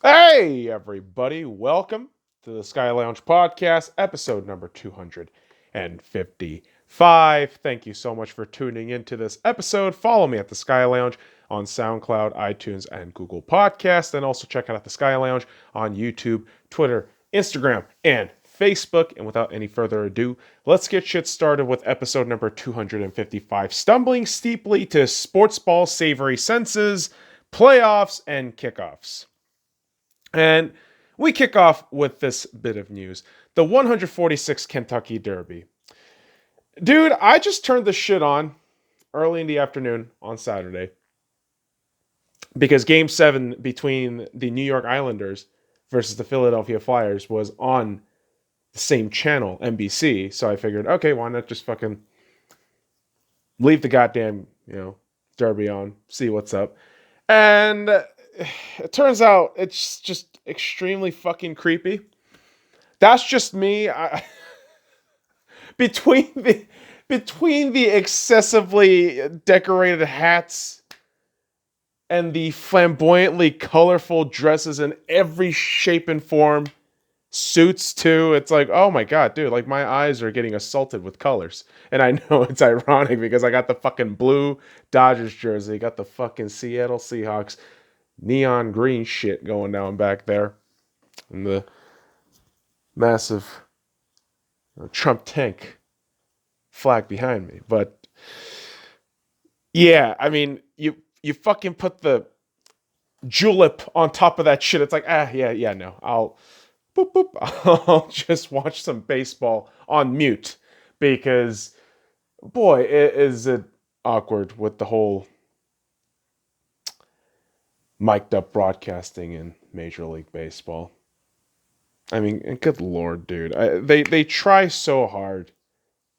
Hey, everybody. Welcome to the Sky Lounge podcast, episode number 255. Thank you so much for tuning into this episode. Follow me at the Sky Lounge on SoundCloud, iTunes, and Google Podcasts. And also check out the Sky Lounge on YouTube, Twitter, Instagram, and Facebook. And without any further ado, let's get shit started with episode number 255. Stumbling steeply to Sportsball Savory senses, playoffs, and kickoffs. And we kick off with this bit of news. The 146 Kentucky Derby. Dude, I just turned this shit on early in the afternoon on Saturday because game 7 between the New York Islanders versus the Philadelphia Flyers was on the same channel, NBC. So I figured, okay, why not just fucking leave the goddamn, Derby on, see what's up. And it turns out it's just extremely fucking creepy. That's just me. Between the excessively decorated hats and the flamboyantly colorful dresses in every shape and form, suits too. It's like, oh my god, dude, like my eyes are getting assaulted with colors. And I know it's ironic because I got the fucking blue Dodgers jersey, got the fucking Seattle Seahawks neon green shit going down back there, and the massive Trump tank flag behind me. But yeah, I mean, you fucking put the julep on top of that shit. It's like, no, boop, boop, I'll just watch some baseball on mute because, boy, is it awkward with the whole mic'd up broadcasting in Major League Baseball. I mean, good lord, dude. They try so hard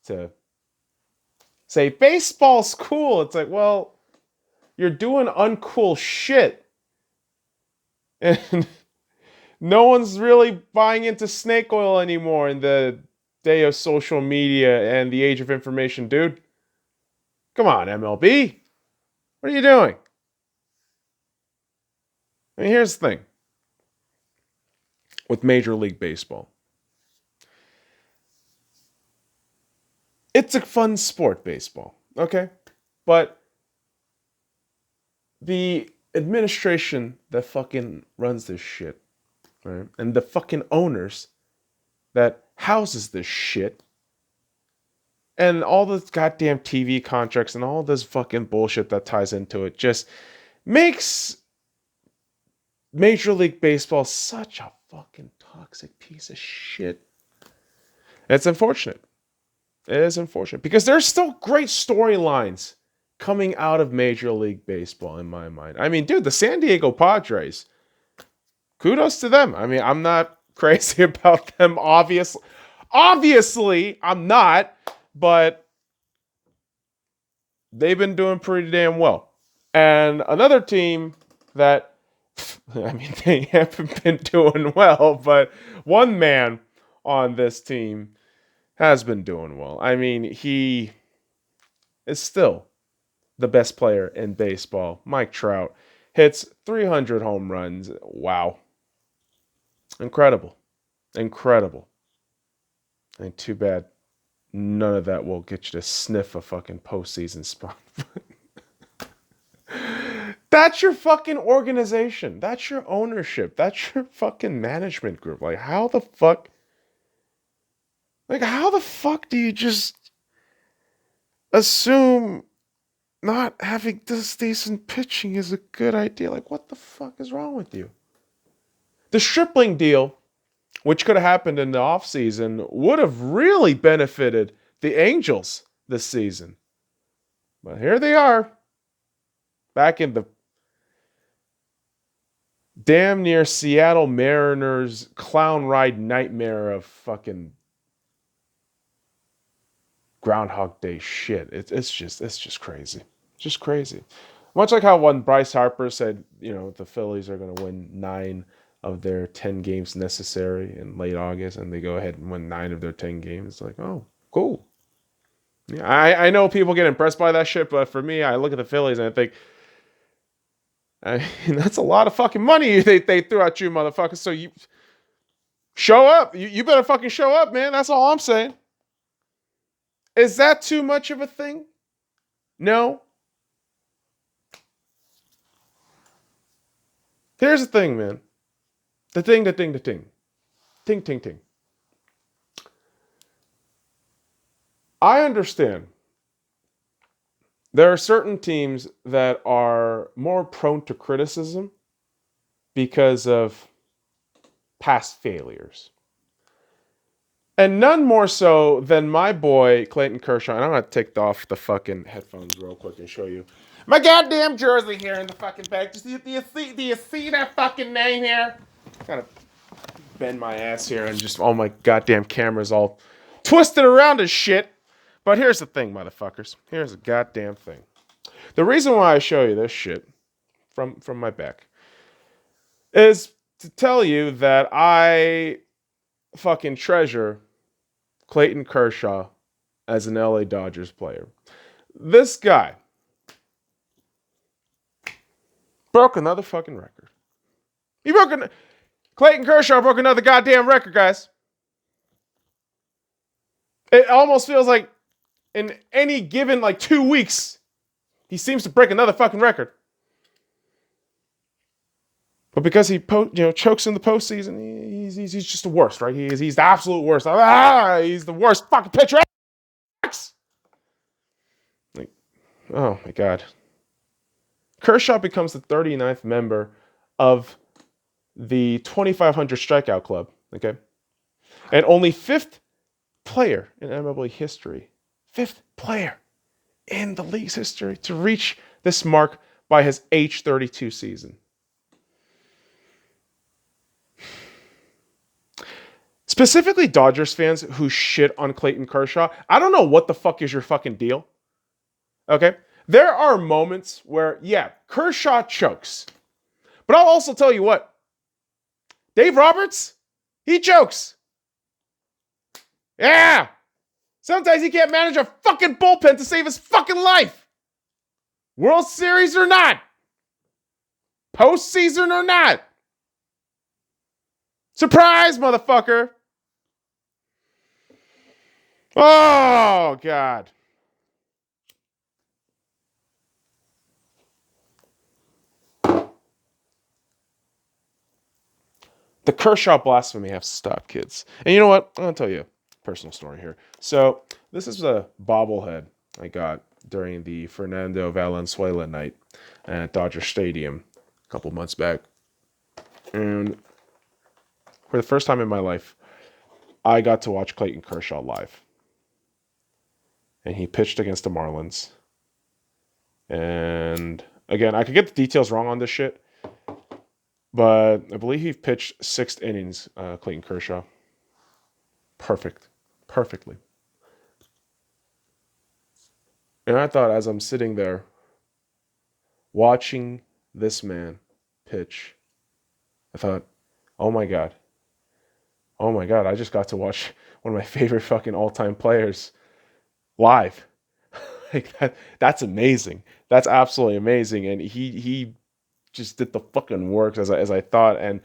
to say baseball's cool. It's like, well, you're doing uncool shit. And no one's really buying into snake oil anymore in the day of social media and the age of information, dude. Come on, MLB. What are you doing? I mean, here's the thing with Major League Baseball. It's a fun sport, baseball, okay? But the administration that fucking runs this shit, right? And the fucking owners that houses this shit, and all the goddamn TV contracts and all this fucking bullshit that ties into it just makes Major League Baseball such a fucking toxic piece of shit. It's unfortunate. It is unfortunate because there's still great storylines coming out of Major League Baseball in my mind. I mean, dude, the San Diego Padres, kudos to them. I mean, I'm not crazy about them, obviously. Obviously, I'm not, but they've been doing pretty damn well. And another team that, I mean, they haven't been doing well, but one man on this team has been doing well. I mean, he is still the best player in baseball. Mike Trout hits 300 home runs. Wow. Incredible. Incredible. And too bad none of that will get you to sniff a fucking postseason spot. That's your fucking organization. That's your ownership. That's your fucking management group. How the fuck do you just assume not having this decent pitching is a good idea? Like, what the fuck is wrong with you? The Stripling deal, which could have happened in the offseason, would have really benefited the Angels this season. But here they are, back in the damn near Seattle Mariners clown ride nightmare of fucking Groundhog Day shit. It's just crazy. Just crazy. Much like how when Bryce Harper said, the Phillies are going to win 9 of their 10 games necessary in late August, and they go ahead and win 9 of their 10 games. It's like, oh, cool. Yeah, I know people get impressed by that shit, but for me, I look at the Phillies and I think, I mean, that's a lot of fucking money they threw at you, motherfuckers. So you show up. You better fucking show up, man. That's all I'm saying. Is that too much of a thing? No. Here's the thing, man. The ting. Ting, ting, ting. I understand. There are certain teams that are more prone to criticism because of past failures. And none more so than my boy, Clayton Kershaw. And I'm going to take off the fucking headphones real quick and show you my goddamn jersey here in the fucking back. Do you see that fucking name here? Kind of bend my ass here and just all my goddamn cameras all twisted around as shit. But here's the thing, motherfuckers. Here's the goddamn thing. The reason why I show you this shit from my back is to tell you that I fucking treasure Clayton Kershaw as an LA Dodgers player. This guy broke another fucking record. Clayton Kershaw broke another goddamn record, guys. It almost feels like in any given 2 weeks, he seems to break another fucking record. But because he chokes in the postseason, he's just the worst, right? He's the absolute worst. He's the worst fucking pitcher. Oh my God. Kershaw becomes the 39th member of the 2,500 strikeout club, okay? And only 5th player in MLB history, 5th player in the league's history to reach this mark by his age 32 season. Specifically Dodgers fans who shit on Clayton Kershaw, I don't know what the fuck is your fucking deal. Okay? There are moments where, yeah, Kershaw chokes. But I'll also tell you what. Dave Roberts, he chokes. Yeah. Sometimes he can't manage a fucking bullpen to save his fucking life. World Series or not. Postseason or not. Surprise, motherfucker. Oh, God. The Kershaw blasphemy has to stop, kids. And you know what? I'm going to tell you a personal story here. So, this is a bobblehead I got during the Fernando Valenzuela night at Dodger Stadium a couple months back. And for the first time in my life, I got to watch Clayton Kershaw live. And he pitched against the Marlins. And again, I could get the details wrong on this shit. But I believe he pitched 6 innings, Clayton Kershaw. Perfectly. And I thought as I'm sitting there watching this man pitch, I thought, oh my God, I just got to watch one of my favorite fucking all-time players live. That's amazing. That's absolutely amazing. And he just did the fucking works as I thought. And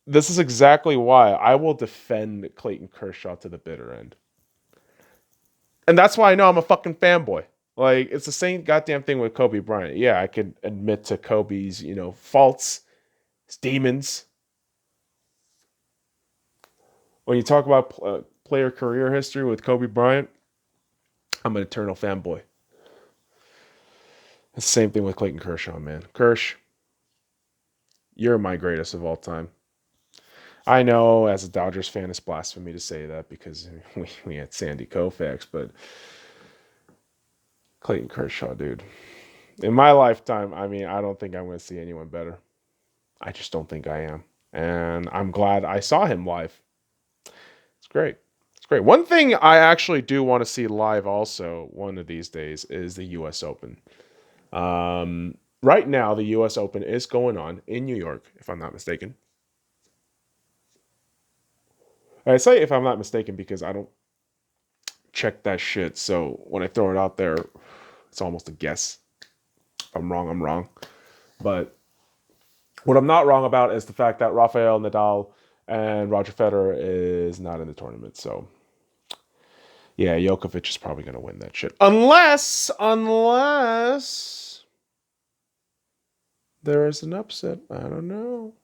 this is exactly why I will defend Clayton Kershaw to the bitter end. And that's why I know I'm a fucking fanboy. It's the same goddamn thing with Kobe Bryant. Yeah, I could admit to Kobe's, faults, his demons. When you talk about player career history with Kobe Bryant, I'm an eternal fanboy. It's the same thing with Clayton Kershaw, man. Kersh, you're my greatest of all time. I know as a Dodgers fan, it's blasphemy to say that because we had Sandy Koufax, but Clayton Kershaw, dude. In my lifetime, I don't think I'm going to see anyone better. I just don't think I am. And I'm glad I saw him live. It's great. One thing I actually do want to see live also one of these days is the U.S. Open. Right now, the U.S. Open is going on in New York, if I'm not mistaken. I say if I'm not mistaken because I don't check that shit. So when I throw it out there, it's almost a guess. If I'm wrong, I'm wrong. But What I'm not wrong about is the fact that Rafael Nadal and Roger Federer is not in the tournament. So, yeah, Djokovic is probably going to win that shit. Unless there is an upset. I don't know.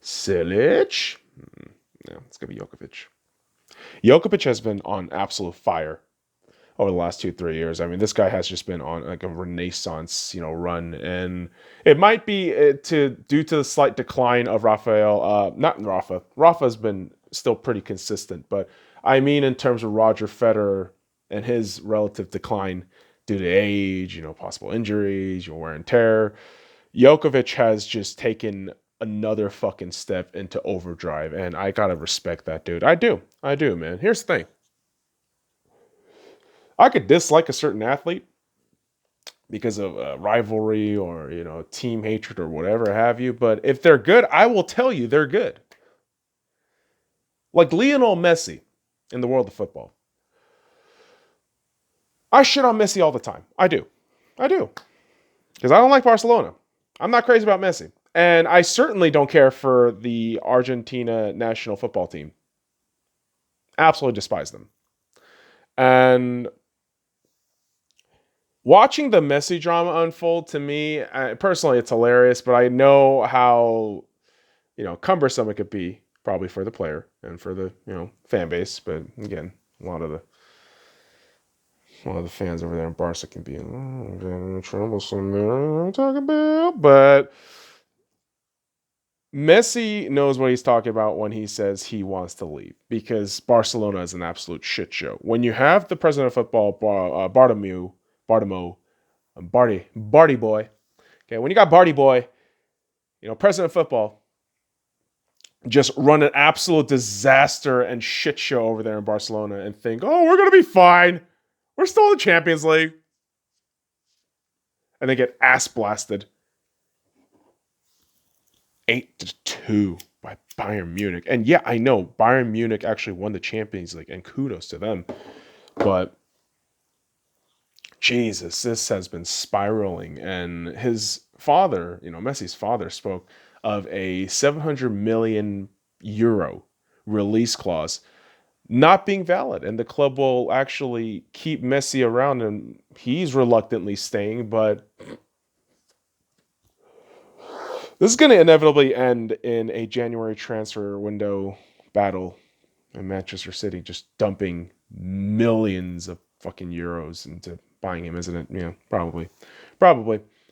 Silic? No, it's going to be Djokovic. Djokovic has been on absolute fire over the last 2-3 years. I mean, this guy has just been on like a renaissance, run, and it might be due to the slight decline of Rafael. Not Rafa. Rafa's been still pretty consistent, but I mean in terms of Roger Federer and his relative decline due to age, possible injuries, wear and tear. Djokovic has just taken another fucking step into overdrive, and I gotta respect that dude. I do, man. Here's the thing. I could dislike a certain athlete because of rivalry or team hatred or whatever have you, but if they're good, I will tell you they're good. Like Lionel Messi in the world of football. I shit on Messi all the time. I do. Because I don't like Barcelona. I'm not crazy about Messi. And I certainly don't care for the Argentina national football team. Absolutely despise them. And watching the Messi drama unfold, to me, personally, it's hilarious, but I know how, cumbersome it could be, probably for the player and for the, fan base. But again, a lot of the fans over there in Barca can be troublesome there. I'm talking about, but Messi knows what he's talking about when he says he wants to leave, because Barcelona is an absolute shit show. When you have the president of football, Bartomeu, Barty boy. Okay, when you got Barty boy, president of football, just run an absolute disaster and shit show over there in Barcelona and think, oh, we're going to be fine. We're still in the Champions League. And they get ass blasted 8-2 by Bayern Munich. And yeah, I know Bayern Munich actually won the Champions League, and kudos to them. But Jesus, this has been spiraling. And his father, Messi's father, spoke of a 700 million euro release clause not being valid, and the club will actually keep Messi around, and he's reluctantly staying, but this is going to inevitably end in a January transfer window battle in Manchester City, just dumping millions of fucking euros into buying him, isn't it? Yeah, probably.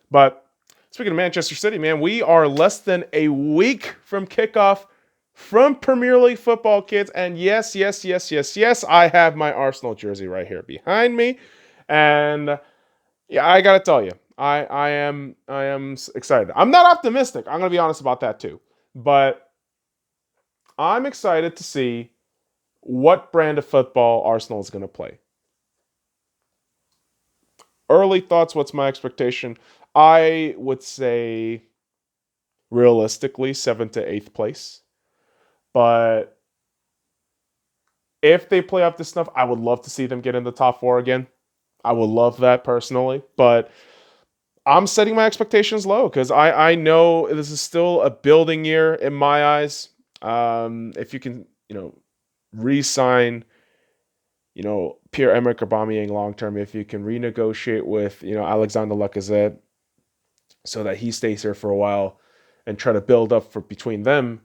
But speaking of Manchester City, man, we are less than a week from kickoff from Premier League football, kids. And yes, I have my Arsenal jersey right here behind me. And yeah, I gotta tell you, I am excited. I'm not optimistic. I'm gonna be honest about that too. But I'm excited to see what brand of football Arsenal is gonna play. Early thoughts, what's my expectation? I would say realistically 7th to 8th place. But if they play up to snuff, I would love to see them get in the top 4 again. I would love that personally. But I'm setting my expectations low because I know this is still a building year in my eyes. If you can, re-sign, Pierre-Emerick Aubameyang long-term, if you can renegotiate with, Alexander Lacazette so that he stays here for a while and try to build up for between them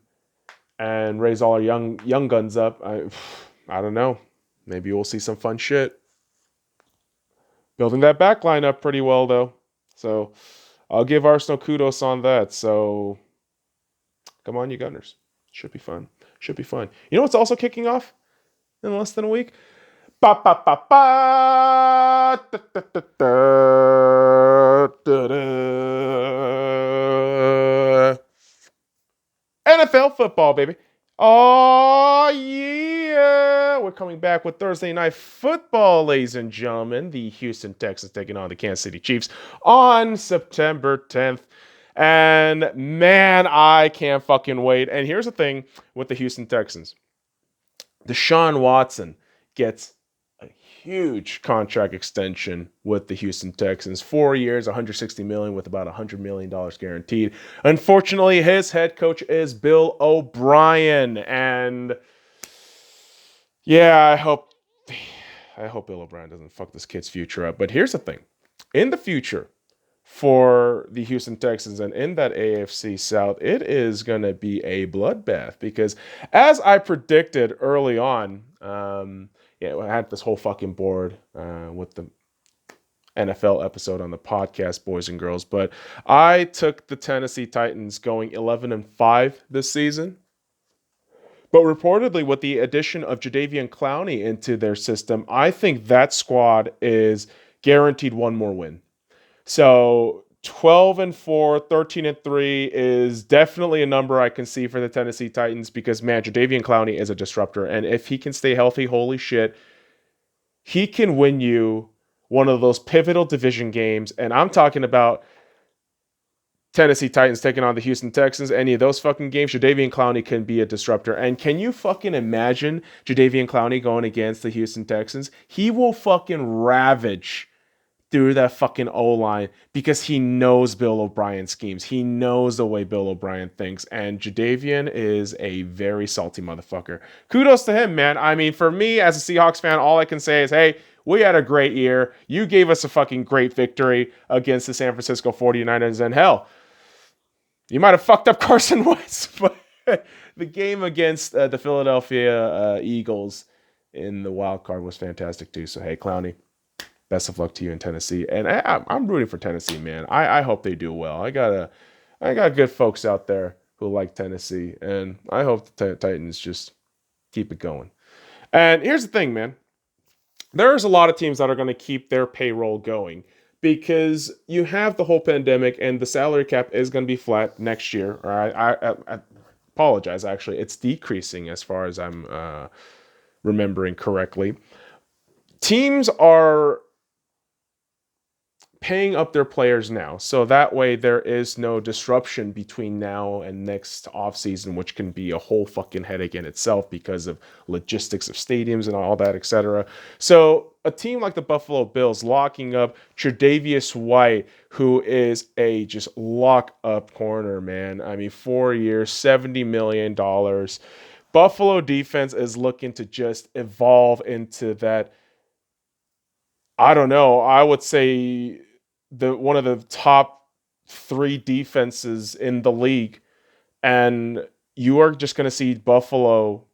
and raise all our young guns up. I don't know. Maybe we'll see some fun shit. Building that back line up pretty well, though. So I'll give Arsenal kudos on that. So come on, you Gunners. Should be fun. You know what's also kicking off in less than a week? Ba ba ba ba. Da, da, da, da, da, da. NFL football, baby. Oh, yeah. We're coming back with Thursday Night Football, ladies and gentlemen. The Houston Texans taking on the Kansas City Chiefs on September 10th. And, man, I can't fucking wait. And here's the thing with the Houston Texans. Deshaun Watson gets a huge contract extension with the Houston Texans. 4 years, $160 million with about $100 million guaranteed. Unfortunately, his head coach is Bill O'Brien. And yeah, I hope Bill O'Brien doesn't fuck this kid's future up. But here's the thing. In the future, for the Houston Texans and in that AFC South, it is going to be a bloodbath because as I predicted early on, I had this whole fucking board with the NFL episode on the podcast, boys and girls, but I took the Tennessee Titans going 11-5 this season. But reportedly, with the addition of Jadeveon Clowney into their system, I think that squad is guaranteed one more win. So 12-4, 13-3 is definitely a number I can see for the Tennessee Titans because, man, Jadeveon Clowney is a disruptor. And if he can stay healthy, holy shit, he can win you one of those pivotal division games. And I'm talking about Tennessee Titans taking on the Houston Texans. Any of those fucking games, Jadeveon Clowney can be a disruptor. And can you fucking imagine Jadeveon Clowney going against the Houston Texans? He will fucking ravage through that fucking O-line because he knows Bill O'Brien's schemes. He knows the way Bill O'Brien thinks. And Jadeveon is a very salty motherfucker. Kudos to him, man. I mean, for me as a Seahawks fan, all I can say is, hey, we had a great year. You gave us a fucking great victory against the San Francisco 49ers. And hell, you might have fucked up Carson Wentz, but the game against the Philadelphia Eagles in the wild card was fantastic too. So, hey, Clowney, best of luck to you in Tennessee. And I'm rooting for Tennessee, man. I hope they do well. I got good folks out there who like Tennessee, and I hope the Titans just keep it going. And here's the thing, man. There's a lot of teams that are going to keep their payroll going because you have the whole pandemic and the salary cap is going to be flat next year. Or I apologize, actually. It's decreasing as far as I'm remembering correctly. Teams are paying up their players now. So that way there is no disruption between now and next offseason, which can be a whole fucking headache in itself because of logistics of stadiums and all that, etc. So a team like the Buffalo Bills locking up Tre'Davious White, who is a just lock-up corner, man. I mean, 4 years, $70 million. Buffalo defense is looking to just evolve into that, I don't know, I would say one of the top 3 defenses in the league, and you are just going to see Buffalo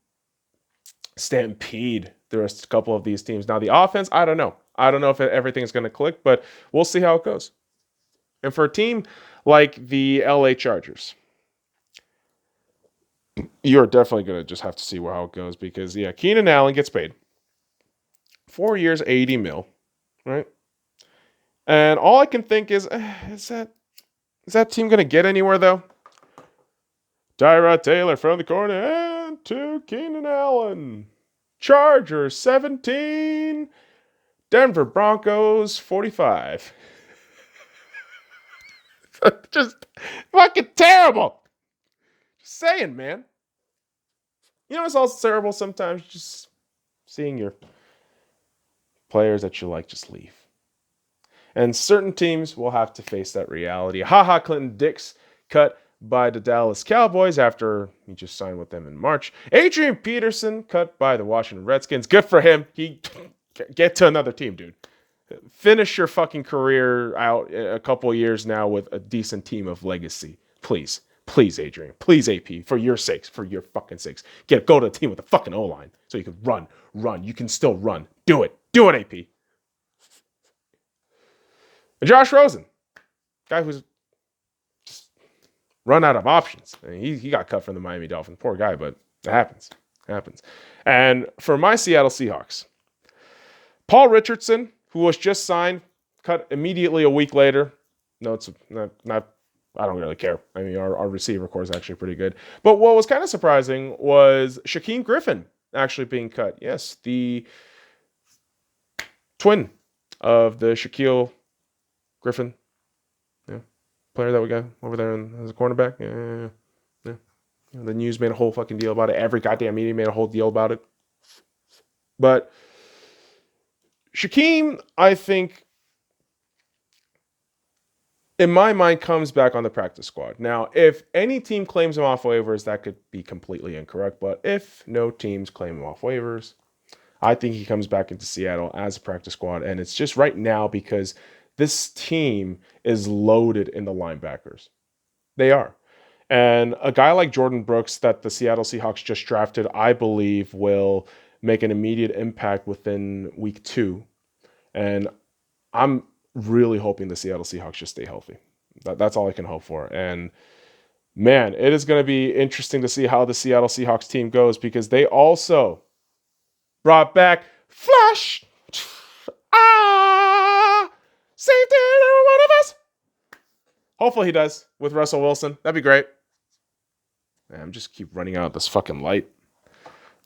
stampede the rest a couple of these teams. Now the offense, I don't know if everything's going to click, but we'll see how it goes. And for a team like the LA Chargers, you're definitely going to just have to see how it goes because Keenan Allen gets paid 4 years, $80 million, right? And all I can think is that team going to get anywhere, though? Tyrod Taylor from the corner and to Keenan Allen. Chargers 17, Denver Broncos 45. Just fucking terrible. Just saying, man. You know what's also terrible sometimes? Just seeing your players that you like just leave. And certain teams will have to face that reality. Clinton Dix cut by the Dallas Cowboys after he just signed with them in March. Adrian Peterson cut by the Washington Redskins. Good for him. He get to another team, dude. Finish your fucking career out a couple of years now with a decent team of legacy. Please, Adrian. Please, AP. For your sakes. For your fucking sakes. Go to a team with a fucking O-line so you can run. You can still run. Do it, AP. Josh Rosen, guy who's just run out of options. I mean, he got cut from the Miami Dolphins. Poor guy, but it happens. And for my Seattle Seahawks, Paul Richardson, who was just signed, cut immediately a week later. No, it's not I don't really care. I mean, our receiver core is actually pretty good. But what was kind of surprising was Shaquim Griffin actually being cut. Yes, the twin of the Shaquille Griffin, player that we got over there as a cornerback. Yeah. The news made a whole fucking deal about it. Every goddamn media made a whole deal about it. But Shaquim, I think, in my mind, comes back on the practice squad. Now, if any team claims him off waivers, that could be completely incorrect. But if no teams claim him off waivers, I think he comes back into Seattle as a practice squad. And it's just right now because this team is loaded in the linebackers. They are. And a guy like Jordan Brooks that the Seattle Seahawks just drafted, I believe, will make an immediate impact within week 2. And I'm really hoping the Seattle Seahawks just stay healthy. That's all I can hope for. And man, it is going to be interesting to see how the Seattle Seahawks team goes because they also brought back Flash. Safety, one of us. Hopefully he does with Russell Wilson. That'd be great. Man, I'm just keep running out of this fucking light.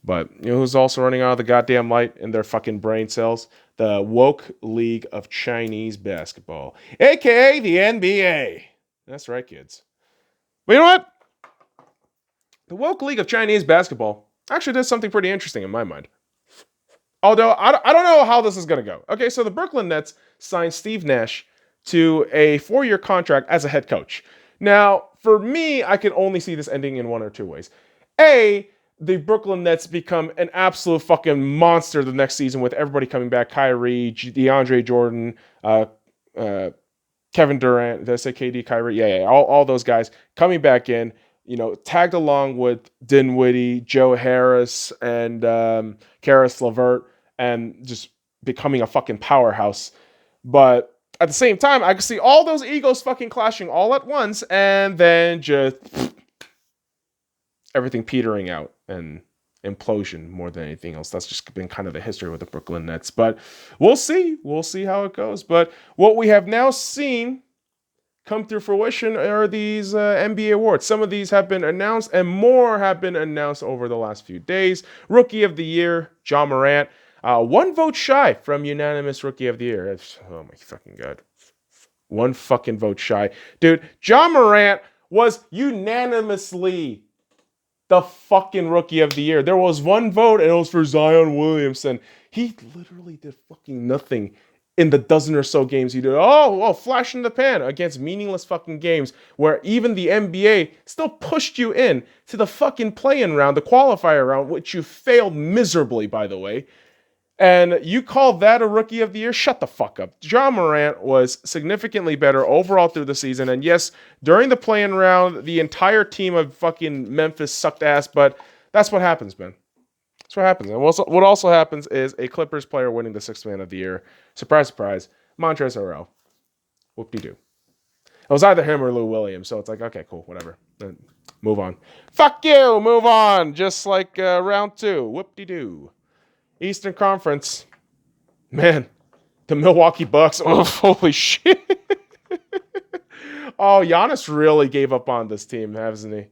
But you know who's also running out of the goddamn light in their fucking brain cells? The woke league of Chinese basketball, a.k.a. the NBA. That's right, kids. But you know what? The woke league of Chinese basketball actually does something pretty interesting in my mind. Although, I don't know how this is going to go. Okay, so the Brooklyn Nets signed Steve Nash to a 4-year contract as a head coach. Now, for me, I can only see this ending in one or two ways. A, the Brooklyn Nets become an absolute fucking monster the next season with everybody coming back. Kyrie, DeAndre Jordan, Kevin Durant, did I say KD, Kyrie? Yeah, all those guys coming back in, you know, tagged along with Dinwiddie, Joe Harris, and Karis LeVert, and just becoming a fucking powerhouse. But at the same time, I can see all those egos fucking clashing all at once, and then just everything petering out and implosion more than anything else. That's just been kind of the history with the Brooklyn Nets. But we'll see. We'll see how it goes. But what we have now seen come through fruition are these NBA awards. Some of these have been announced, and more have been announced over the last few days. Rookie of the Year, Ja Morant. 1 vote shy from unanimous Rookie of the Year. Oh my fucking God. 1 fucking vote shy. Dude, Ja Morant was unanimously the fucking Rookie of the Year. There was 1 vote, and it was for Zion Williamson. He literally did fucking nothing in the dozen or so games he did. Oh, flash in the pan against meaningless fucking games where even the NBA still pushed you in to the fucking play-in round, the qualifier round, which you failed miserably, by the way. And you call that a Rookie of the Year? Shut the fuck up. Ja Morant was significantly better overall through the season. And yes, during the play-in round, the entire team of fucking Memphis sucked ass, but that's what happens, man. That's what happens. And what also happens is a Clippers player winning the 6th Man of the Year. Surprise, surprise. Montrezl Harrell. Whoop-de-doo. It was either him or Lou Williams, so it's like, okay, cool, whatever. Move on. Fuck you, move on. Just like round 2. Whoop-de-doo. Eastern Conference. Man, the Milwaukee Bucks. Oh, holy shit. Oh, Giannis really gave up on this team, hasn't he?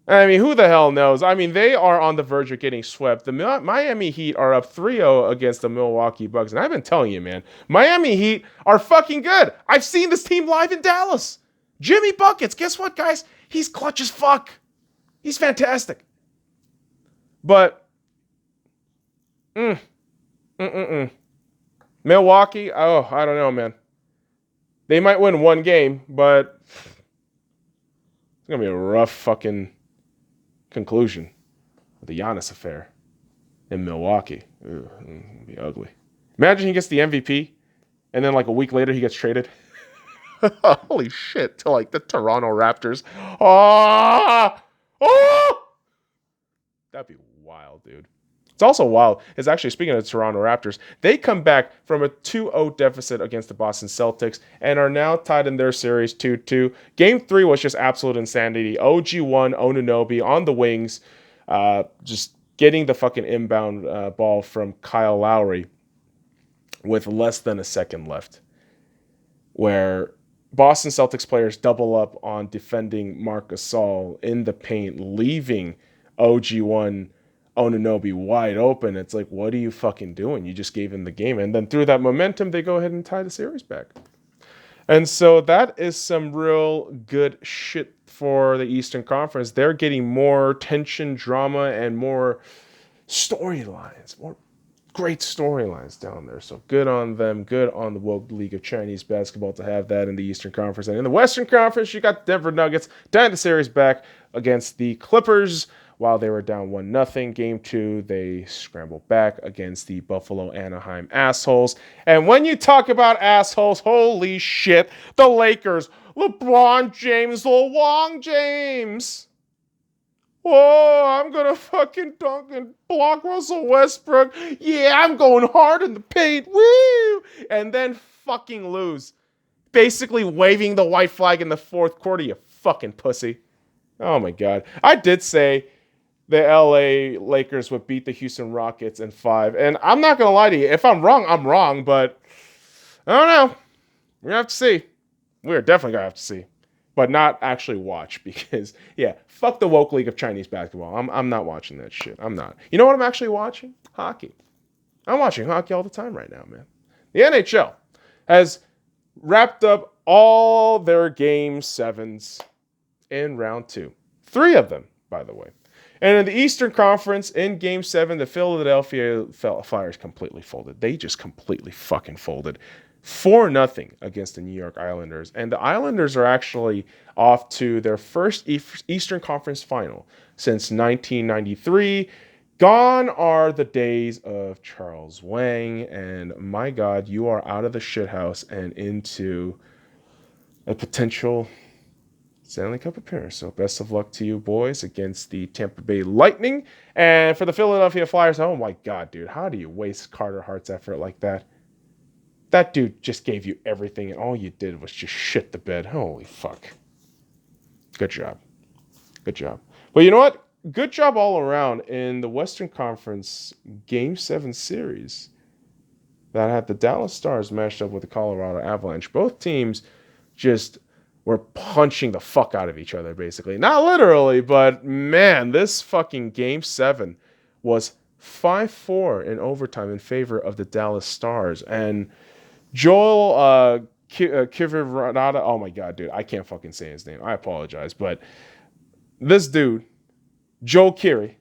I mean, who the hell knows? I mean, they are on the verge of getting swept. The Miami Heat are up 3-0 against the Milwaukee Bucks. And I've been telling you, man, Miami Heat are fucking good. I've seen this team live in Dallas. Jimmy Buckets. Guess what, guys? He's clutch as fuck. He's fantastic. But Milwaukee, oh, I don't know, man. They might win 1 game, but it's going to be a rough fucking conclusion of the Giannis affair in Milwaukee. Ugh, it'll be ugly. Imagine he gets the MVP, and then like a week later he gets traded. Holy shit, to like the Toronto Raptors. Oh! That'd be wild, dude. It's also wild. It's actually, speaking of the Toronto Raptors, they come back from a 2-0 deficit against the Boston Celtics and are now tied in their series 2-2. Game 3 was just absolute insanity. OG1, Anunoby on the wings, just getting the fucking inbound ball from Kyle Lowry with less than a second left, where Boston Celtics players double up on defending Marc Gasol in the paint, leaving OG1 Anunoby wide open. It's like, what are you fucking doing? You just gave him the game. And then through that momentum, they go ahead and tie the series back. And so that is some real good shit for the Eastern Conference. They're getting more tension, drama, and more storylines, more great storylines down there. So good on them. Good on the Woke League of Chinese Basketball to have that in the Eastern Conference. And in the Western Conference, you got the Denver Nuggets tying the series back against the Clippers while they were down 1-0. Game 2, they scrambled back against the Buffalo Anaheim assholes. And when you talk about assholes, holy shit, the Lakers, LeBron James, Lil Wong James. Oh, I'm going to fucking dunk and block Russell Westbrook. Yeah, I'm going hard in the paint. Woo! And then fucking lose. Basically waving the white flag in the fourth quarter, you fucking pussy. Oh my God. I did say the LA Lakers would beat the Houston Rockets in 5. And I'm not going to lie to you. If I'm wrong, I'm wrong. But I don't know. We're going to have to see. We're definitely going to have to see. But not actually watch because, yeah, fuck the Woke League of Chinese Basketball. I'm not watching that shit. I'm not. You know what I'm actually watching? Hockey. I'm watching hockey all the time right now, man. The NHL has wrapped up all their Game 7s in round 2. 3 of them, by the way. And in the Eastern Conference, in Game 7, the Philadelphia Flyers completely folded. They just completely fucking folded. 4-0 against the New York Islanders. And the Islanders are actually off to their first Eastern Conference final since 1993. Gone are the days of Charles Wang. And my God, you are out of the shithouse and into a potential Stanley Cup appearance. So best of luck to you boys against the Tampa Bay Lightning. And for the Philadelphia Flyers, oh my God, dude, how do you waste Carter Hart's effort like that? That dude just gave you everything, and all you did was just shit the bed. Holy fuck. Good job. Good job. But you know what? Good job all around in the Western Conference Game 7 series that had the Dallas Stars matched up with the Colorado Avalanche. Both teams just were punching the fuck out of each other, basically. Not literally, but man, this fucking Game 7 was 5-4 in overtime in favor of the Dallas Stars. And Joel Kivirada, oh my God, dude, I can't fucking say his name. I apologize, but this dude, Joel Kivy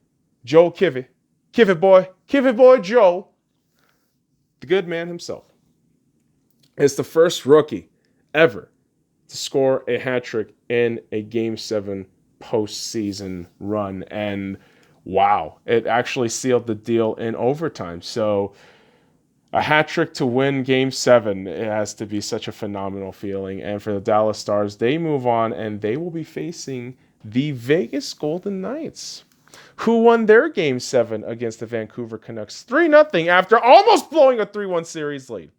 boy Joe, the good man himself, is the first rookie ever to score a hat trick in a Game 7 postseason run. And wow, it actually sealed the deal in overtime. So a hat trick to win Game 7, it has to be such a phenomenal feeling. And for the Dallas Stars, they move on and they will be facing the Vegas Golden Knights, who won their Game 7 against the Vancouver Canucks 3-0 after almost blowing a 3-1 series lead.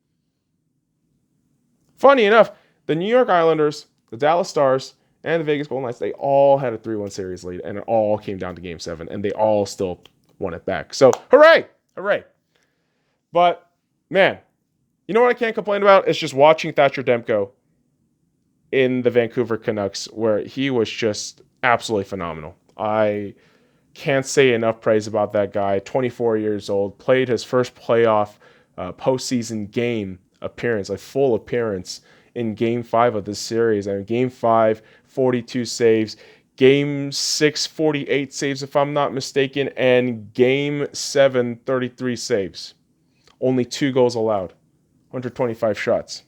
Funny enough, the New York Islanders, the Dallas Stars, and the Vegas Golden Knights, they all had a 3-1 series lead, and it all came down to Game 7, and they all still won it back. So, hooray! Hooray. But man, you know what I can't complain about? It's just watching Thatcher Demko in the Vancouver Canucks, where he was just absolutely phenomenal. I can't say enough praise about that guy. 24 years old, played his first playoff postseason game appearance, a full appearance in Game 5 of this series. And Game 5, 42 saves. Game 6, 48 saves, if I'm not mistaken. And Game 7, 33 saves. Only 2 goals allowed. 125 shots.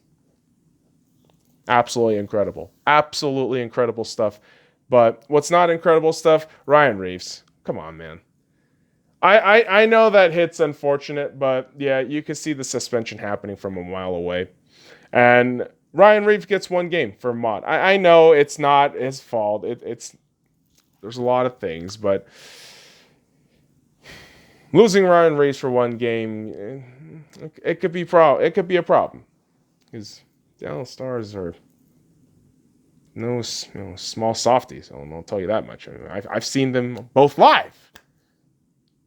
Absolutely incredible. Absolutely incredible stuff. But what's not incredible stuff? Ryan Reeves. Come on, man. I know that hit's unfortunate, but yeah, you can see the suspension happening from a mile away. And Ryan Reeves gets 1 game for Mott. I know it's not his fault. There's a lot of things, but losing Ryan Reeves for 1 game, it could be a problem, because Dallas Stars are no small softies. I'll tell you that much. I mean, I've seen them both live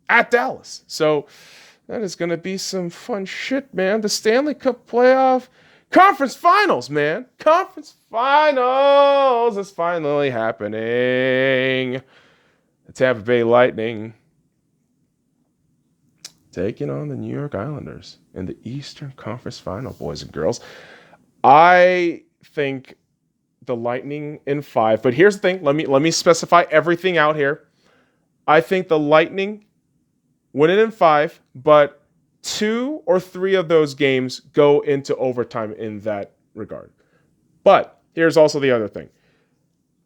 at Dallas, so that is going to be some fun shit, man. The Stanley Cup playoff conference finals, man. Conference finals is finally happening. The Tampa Bay Lightning taking on the New York Islanders in the Eastern Conference Final, boys and girls. I think the Lightning in 5, but here's the thing. Let me specify everything out here. I think the Lightning win it in 5, but 2 or 3 of those games go into overtime in that regard. But here's also the other thing.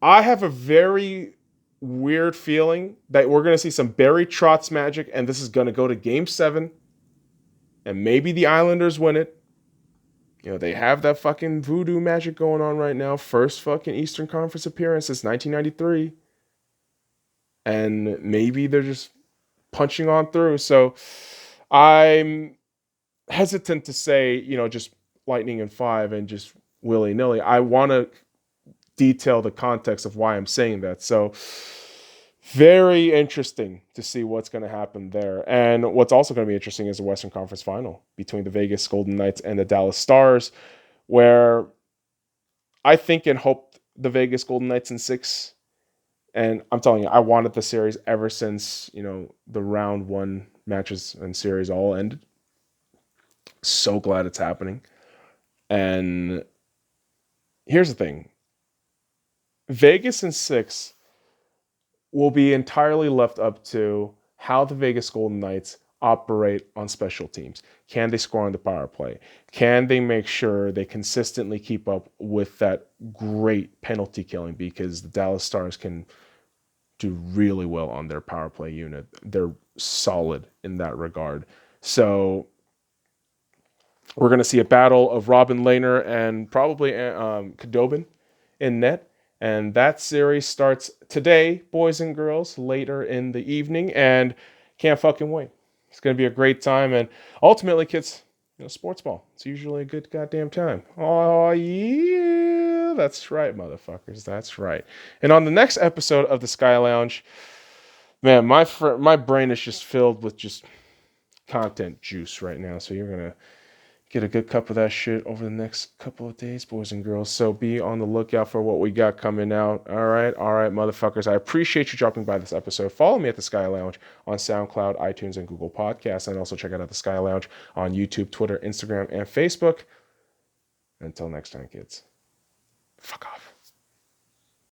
I have a very weird feeling that we're going to see some Barry Trotz magic, and this is going to go to Game 7, and maybe the Islanders win it. You know, they have that fucking voodoo magic going on right now. First fucking Eastern Conference appearance since 1993. And maybe they're just punching on through. So I'm hesitant to say, you know, just Lightning in 5 and just willy-nilly. I want to detail the context of why I'm saying that. So very interesting to see what's going to happen there. And what's also going to be interesting is the Western Conference Final between the Vegas Golden Knights and the Dallas Stars, where I think and hope the Vegas Golden Knights in 6. And I'm telling you, I wanted the series ever since, you know, the round 1 matches and series all ended. So glad it's happening. And here's the thing. Vegas in 6 will be entirely left up to how the Vegas Golden Knights operate on special teams. Can they score on the power play? Can they make sure they consistently keep up with that great penalty killing? Because the Dallas Stars can do really well on their power play unit. They're solid in that regard. So we're going to see a battle of Robin Lehner and probably Khudobin in net. And that series starts today, boys and girls, later in the evening. And can't fucking wait. It's going to be a great time. And ultimately, kids, you know, sports ball. It's usually a good goddamn time. Oh, yeah. That's right, motherfuckers. That's right. And on the next episode of the Sky Lounge, man, my brain is just filled with just content juice right now. So you're going to get a good cup of that shit over the next couple of days, boys and girls. So be on the lookout for what we got coming out. All right, motherfuckers. I appreciate you dropping by this episode. Follow me at the Sky Lounge on SoundCloud, iTunes, and Google Podcasts. And also check out the Sky Lounge on YouTube, Twitter, Instagram, and Facebook. Until next time, kids. Fuck off.